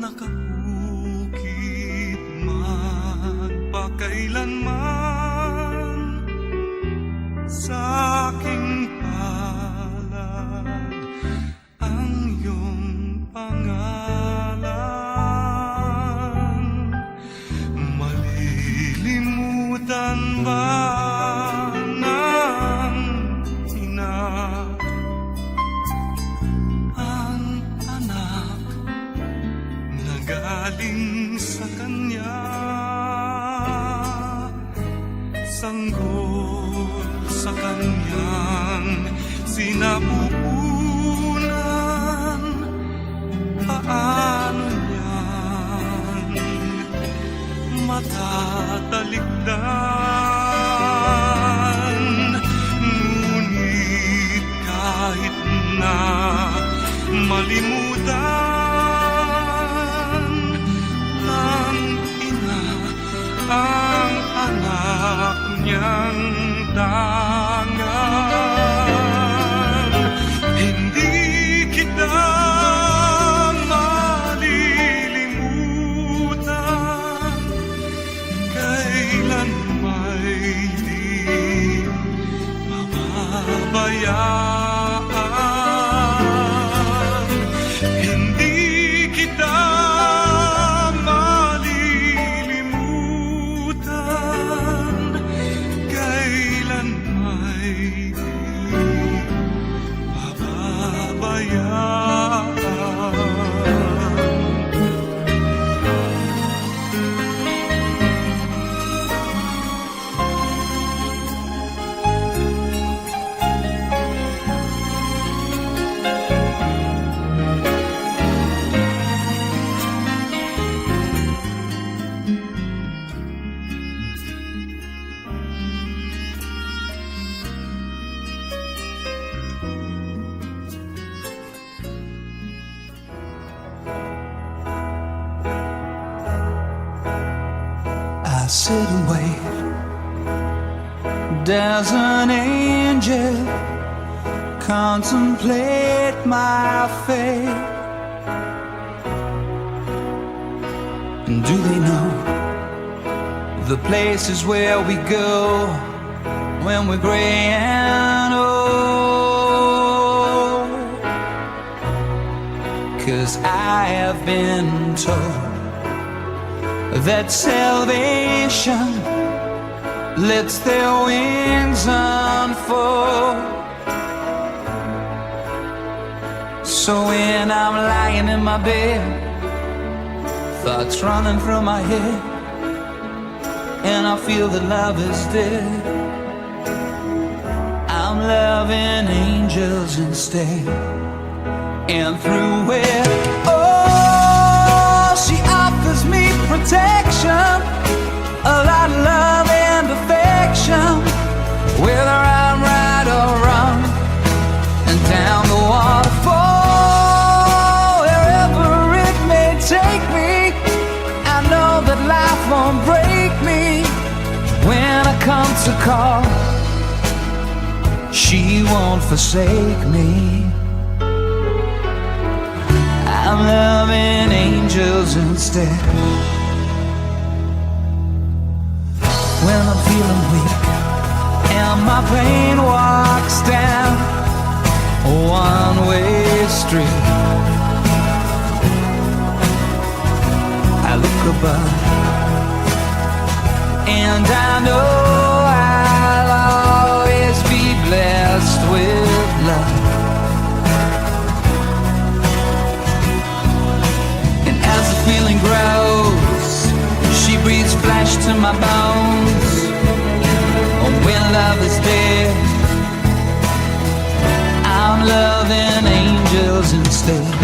nakabukit magpakailanman sa aking palad ang iyong pangalan. Malilimutan ba ng ina ang anak na galing sa kanya? Sanggol sa kanyang sinapupunan, paano niyan matatalikdan? Ngunit kahit na malimutan ng ina ang anak niyang tangan, hindi kita malilimutan, kailan may di mababayaan. Hindi kita malilimutan, kailan may di mababayaan. I sit and wait. Does an angel contemplate my fate? And do they know the places where we go when we're gray and old? 'Cause I have been told that salvation lets their wings unfold. So when I'm lying in my bed, thoughts running through my head, and I feel that love is dead, I'm loving angels instead. And through it, oh, she offers me protection, a lot of love and affection, whether I'm right or wrong, and down the waterfall, wherever it may take me, I know that life won't break me. When I come to call, she won't forsake me. I'm loving angels instead. When I'm feeling weak and my pain walks down a one-way street, I look above and I know I'll always be blessed with love. And as the feeling grows, she breathes flesh to my bones. Oh, when love is dead, I'm loving angels instead.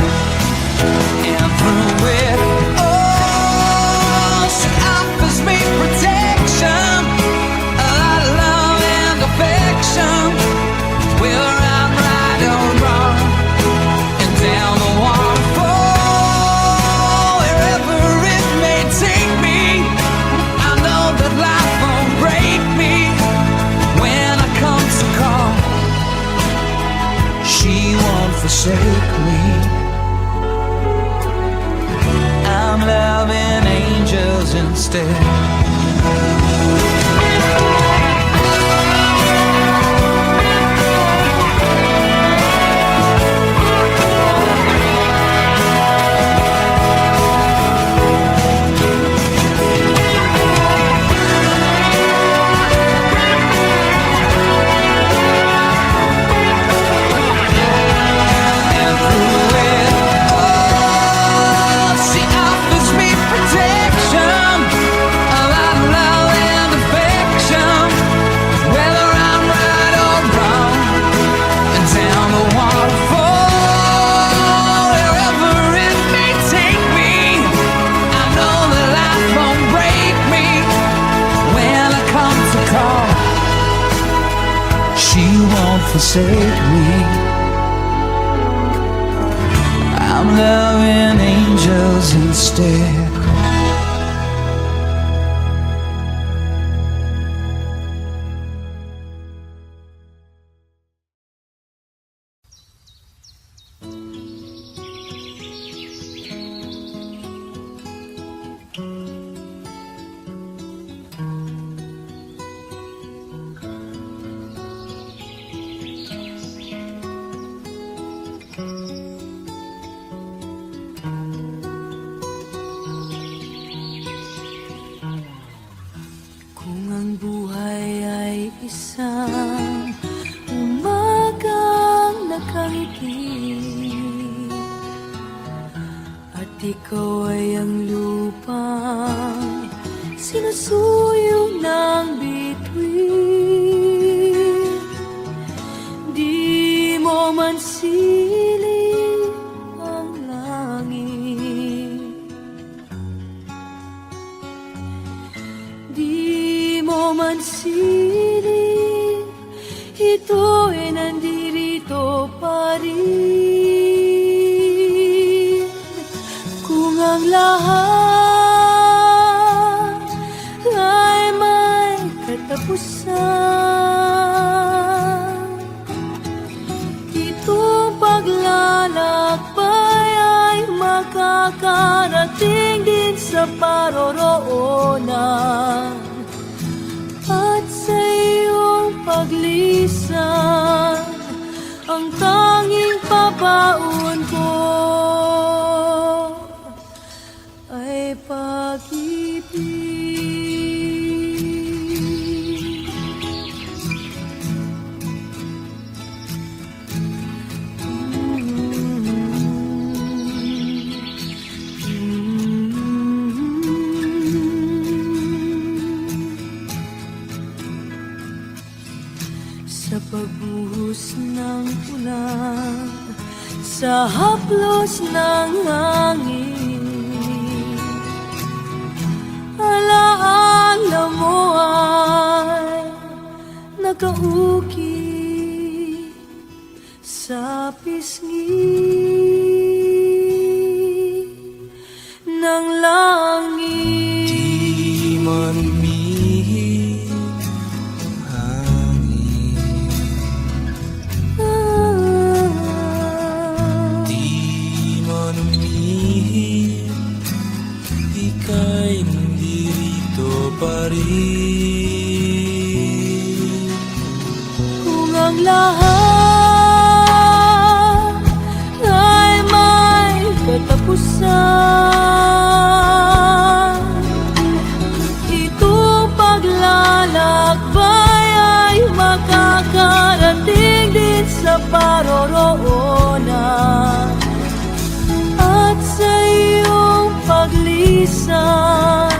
And through it, oh, she offers me protection, a lot of love and affection, whether I'm right or wrong, and down the waterfall, wherever it may take me, I know that instead. Forsake me. I'm loving angels instead. Isang umagang nakangiti at ikaw ay ang lupang sinusuyong ng bituin. Di mo man siling ang langit, di mo man siling ito ay nandirito pa rin. Kung ang lahat ay may katapusan, itong paglalakbay ay makakarating din sa paroroonan. At sa iyong paglisan, ang tanging pabaon ko ay pag-ibig. Sa pagbuhos ng ulan, sa haplos ng hangin, alaala mo ay nakauki sa pisngi ng langit. Di man umihip ika'y nandirito pa rin. Kung ang lahat ay may katapusan, itong paglalakbay ay makakarating din sa paroroonan. At sa iyong paglisan,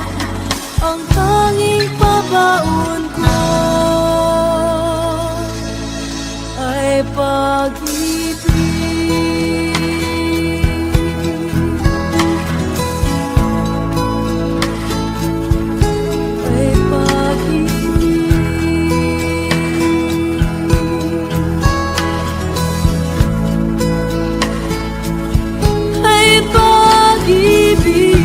ang tanging pabaon ko ay pag-ibig. Ay pag-ibig. Ay pag-ibig.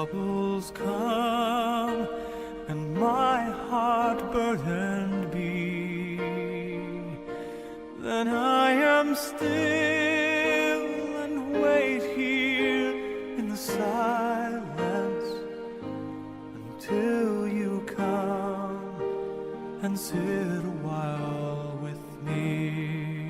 troubles come and my heart burdened be, then I am still and wait here in the silence until you come and sit a while with me.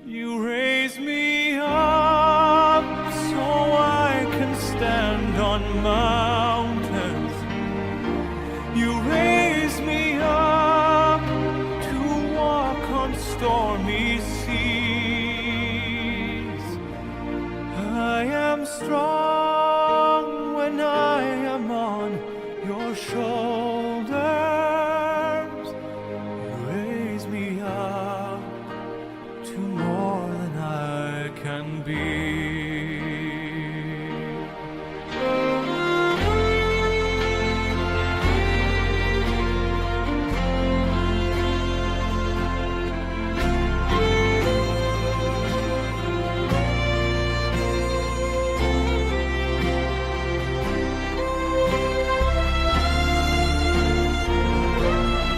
You raise me up so I can stand on mountains. You raise me up to walk on stormy seas. I am strong when I am on your shoulders. You raise me up to more than I can be.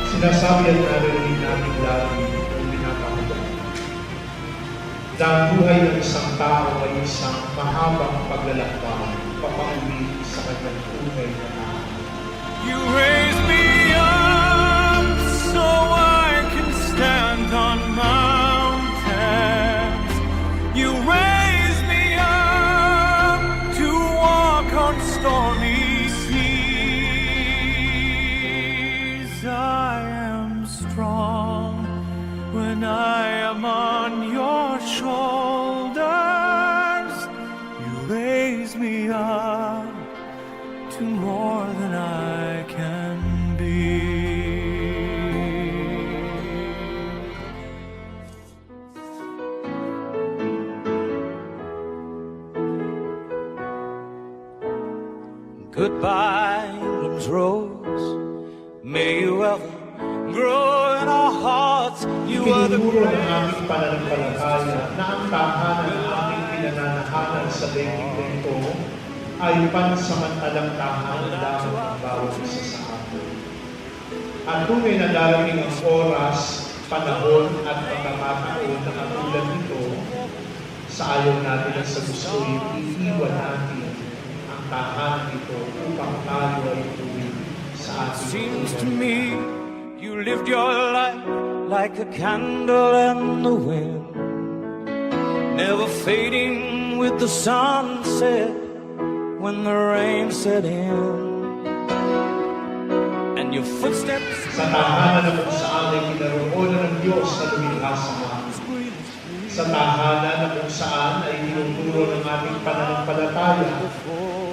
Sinasabi at narinig namin lagi ang binabasa. Na ang buhay ng isang tao ay isang mahabang paglalakbay papauwi sa kanyang tunay na tao. You raise me up so I can stand on mountains. You raise me up to walk on stormy seas. I am strong when I am on your shoulders. You raise me up to more than I can be. Goodbye, England's rose. May you ever grow in our hearts. You are the Itinuturo ng aming pananampalataya na ang tahanan na aming pinananahanan sa daigdig na ito ay pansamantalang tahanan lamang ng bawat isa sa atin. At tunay na darating ang oras, panahon at pagkakataon na katulad nito, sa ayaw natin at sa gusto'y iiwan natin ang tahanan ito upang tayo ay tuwid sa ating Seems to tunay. me you lived your life like a candle in the wind, never fading with the sunset when the rain set in, and your footsteps Sa tahanan na kung saan ay pinaroonan ng Diyos na lumikha sa atin. Sa tahanan na kung saan ay tinuturo ng ating pananampalataya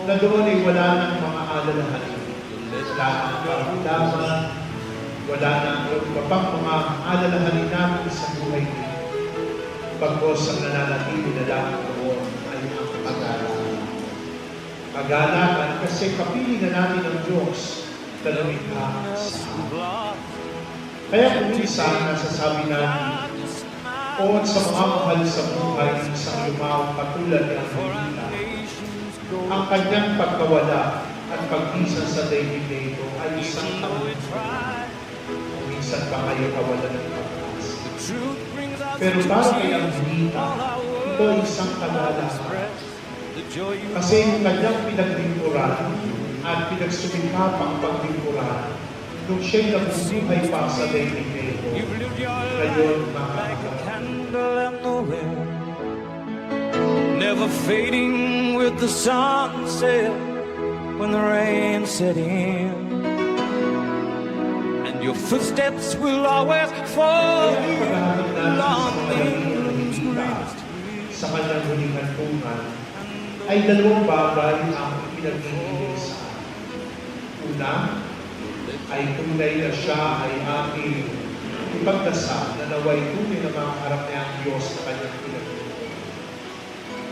na doon ay wala ng mga alalahanin. Wala ng karamdaman, wala ng iba pang mga alalahanin namin sa buhay nito. Pagkos ang nananatili na lang doon ay ang pag-aalaman. Pag-aalaman kasi kapili na natin ang Diyos na lumikha sa atin. Kaya kung minsan nasasabi natin, o sa mga mahal sa buhay ng isang lumawang katulad ng Manila, ang kanyang pagkawala at pagbisan sa daigdig na ito ay isang kamutuan. Minsan pa kayo kawalan ng pag-asa. Pero para kay Angelita, ito ay isang kalalaman. Kasi yung kanyang pinaglingkuran at pinagsumikapang paglingkuran nung siya'y nabubuhay pa sa daigdig na ito, ngayon makakagawa. never fading with the sunset when the rain set in, and your footsteps will always follow you along England's greatest streets. Sa kanyang huling hantungan ay dalawang bagay ang pinag-iinig sa atin. Una, ay tunay na siya ay ating ipagdasal na naway tunay na makaharap niya ang Diyos sa kanyang pinag-inig.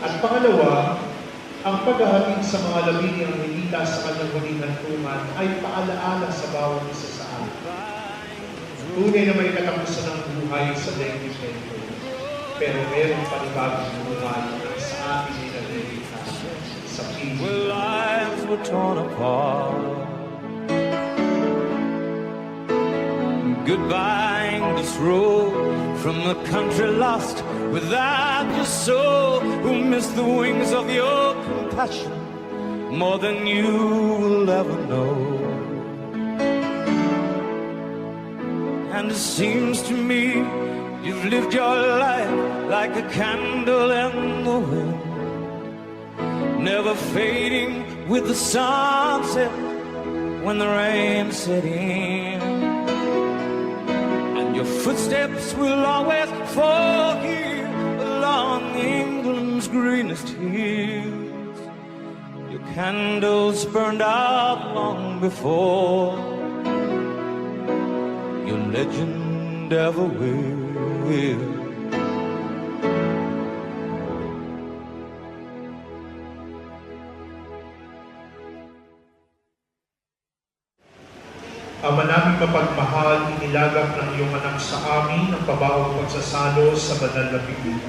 At pangalawa, ang paghahatid sa mga labing ng Angelita sa kanyang huling hantungan ay paalaala sa bawat isa sa atin. Tunay na may katapusan ng buhay sa daigdig na ito. pero merong panibagong buhay na sa atin ay nalilita sa piling. Where lives were torn apart. Goodbye, this road from the country lost without your soul, who missed the wings of your compassion more than you will ever know. And it seems to me you've lived your life like a candle in the wind, never fading with the sunset when the rain set in. And your footsteps will always fall here along England's greenest hills. Your candles burned out long before your legend ever will. Ama naming mapagmahal, inilagak ng iyong anak sa amin ang pabawang pagsasalo sa banal na piging.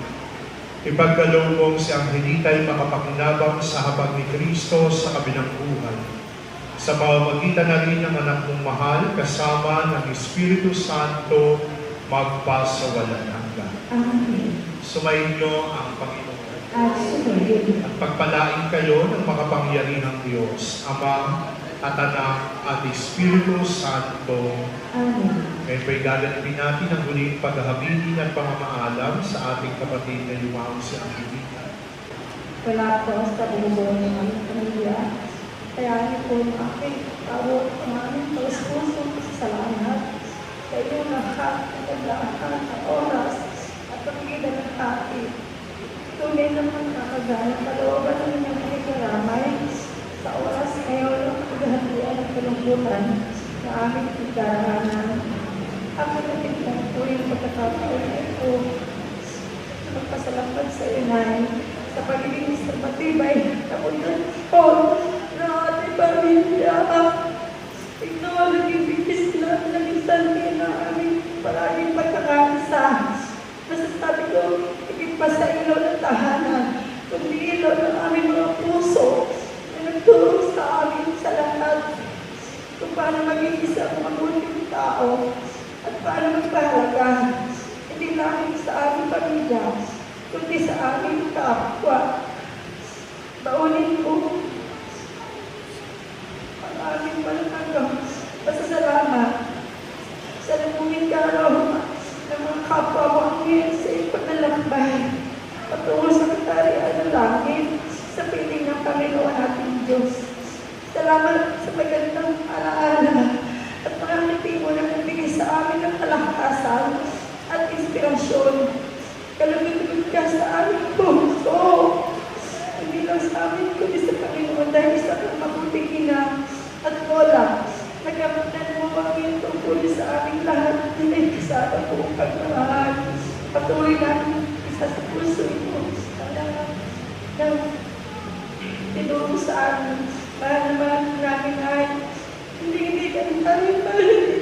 Ipagkaloob mong si Angelita ay makapakinabang sa habag ni Kristo sa kabilang buhay. Sa pamamagitan na rin ng anak mong mahal, kasama ng Espiritu Santo, magpasawalan hanggan. Amen. Sumainyo ang Panginoon. At sumayin. At pagpalain kayo ng makapangyarihang Diyos, Ama, at Anak, at Espiritu Santo. Amen. Ngayon po'y gaganapin natin ang huling paghahaminin at pamamaalam sa ating kapatid na lumang si Angelita. Wala po sa buong ng aming pamilya. Kaya niyo po yung aking tawag ang aming taus-pusong pasasalamat sa inyong lahat ng paglakaan ng oras at pagkida ng atin. Tunay naman nakagana kalooban ng inyong pagkaramay sa oras ngayon ng paghahandian ng kalungkutan na aming pagdaraanan. Ako na tingnan po yung pagkakataon na ito. Magpasalamat sa inay sa pagiging sa matibay na pagkakataon na ating pamilya. Ito ang naging bigis na naging santi na aming palaging pagkakaisa. Masasabi ko, higit pa sa ilaw ng tahanan, kundi ilaw ng aming mga puso na nagtulong sa amin sa lahat kung paano maging isang mabuting tao at paano magpahalaga hindi lang sa aming pamilya, kundi sa aming kapwa. Baunin ko ang aming malagang pasasalamat sa lumungin karaw ng mga kapwa mo ang ngayon sa iyong paglalakbay patungo sa katarian ng langit sa piling ng Panginoon ating Diyos. Salamat sa magandang alaala at mga ngiti mo na nagbigay sa amin ng kalakasan at inspirasyon. Kalugod-gud ka sa aming puso. Hindi lang sa amin, kundi sa Panginoon dahil sa kang mabuting ina at lola. Nagkamutan mo ang iyong tungkol sa aming lahat na may kasama buong pagmamahal. Patuloy namin isa sa puso ito. Nang tinuro sa amin, para naman namin ay hindi kami namin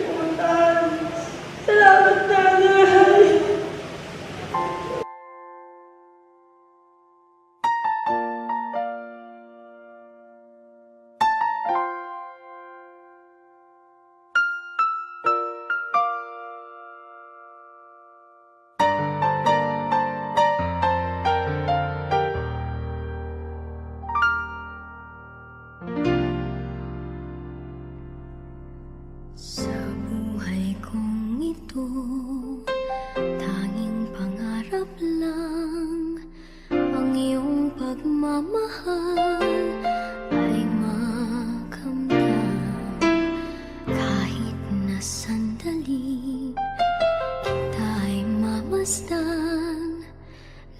pumuntahan. Salamat, Nanay! Sa buhay kong ito, tanging pangarap lang ang iyong pagmamahal ay makamtan. Kahit na sandali kita ay mamasdan,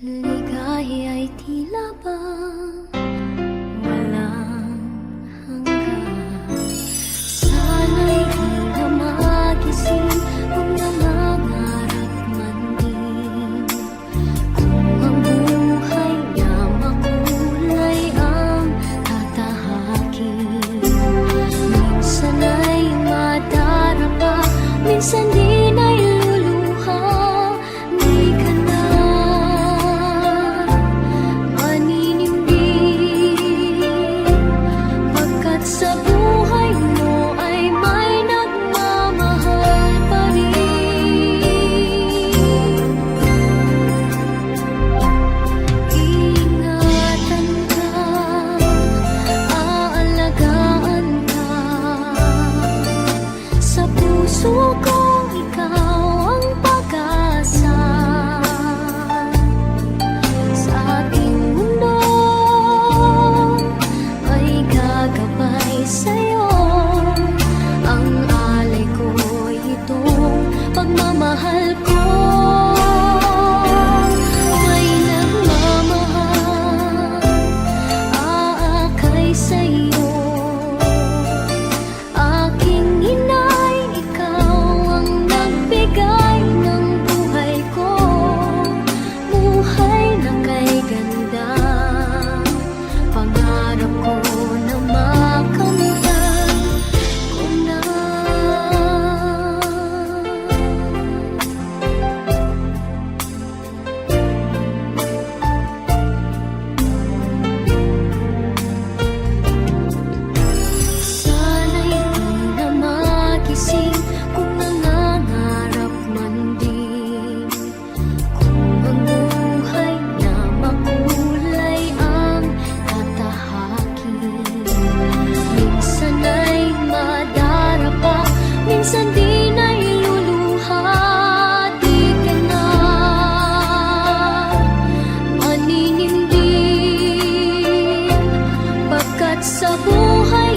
ligaya ay tila bang walang hanggan. Sana'y di na magising kung naman buhay